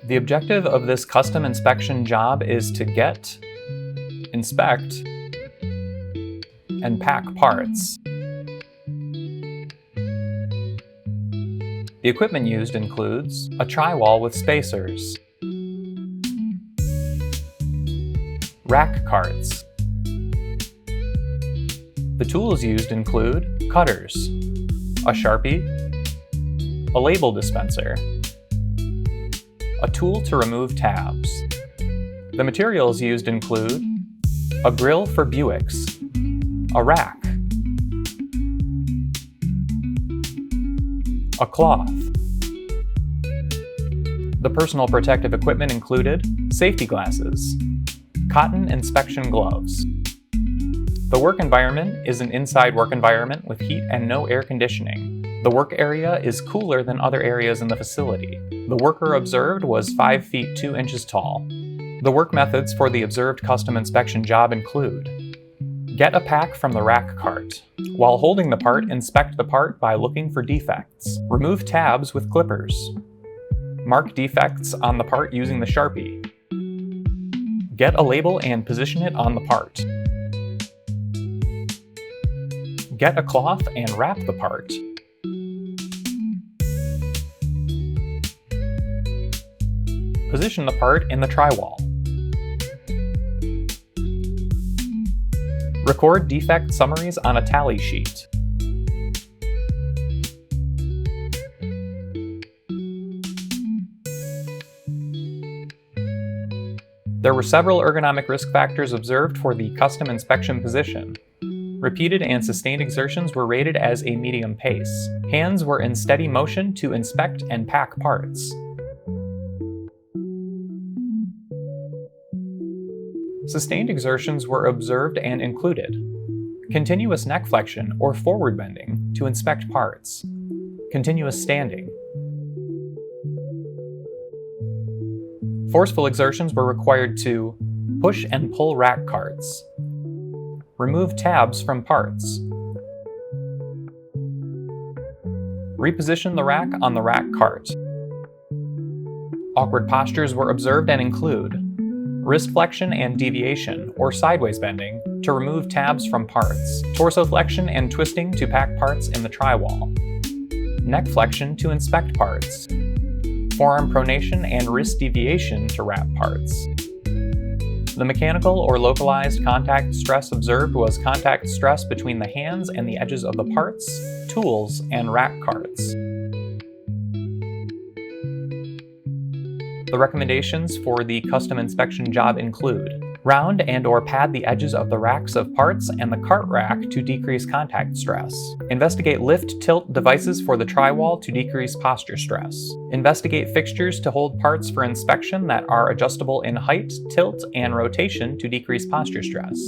The objective of this custom inspection job is to get, inspect, and pack parts. The equipment used includes a tri-wall with spacers, rack carts. The tools used include cutters, a Sharpie, a label dispenser, a tool to remove tabs. The materials used include a grill for Buicks, a rack, a cloth. The personal protective equipment included safety glasses, cotton inspection gloves. The work environment is an inside work environment with heat and no air conditioning. The work area is cooler than other areas in the facility. The worker observed was 5 feet 2 inches tall. The work methods for the observed custom inspection job include: get a pack from the rack cart. While holding the part, inspect the part by looking for defects. Remove tabs with clippers. Mark defects on the part using the Sharpie. Get a label and position it on the part. Get a cloth and wrap the part. Position the part in the tri-wall. Record defect summaries on a tally sheet. There were several ergonomic risk factors observed for the custom inspection position. Repeated and sustained exertions were rated as a medium pace. Hands were in steady motion to inspect and pack parts. Sustained exertions were observed and included continuous neck flexion or forward bending to inspect parts, continuous standing. Forceful exertions were required to push and pull rack carts, remove tabs from parts, reposition the rack on the rack cart. Awkward postures were observed and include wrist flexion and deviation, or sideways bending, to remove tabs from parts. Torso flexion and twisting to pack parts in the tri-wall. Neck flexion to inspect parts. Forearm pronation and wrist deviation to wrap parts. The mechanical or localized contact stress observed was contact stress between the hands and the edges of the parts, tools, and rack carts. The recommendations for the custom inspection job include round and/or pad the edges of the racks of parts and the cart rack to decrease contact stress. Investigate lift-tilt devices for the tri-wall to decrease posture stress. Investigate fixtures to hold parts for inspection that are adjustable in height, tilt, and rotation to decrease posture stress.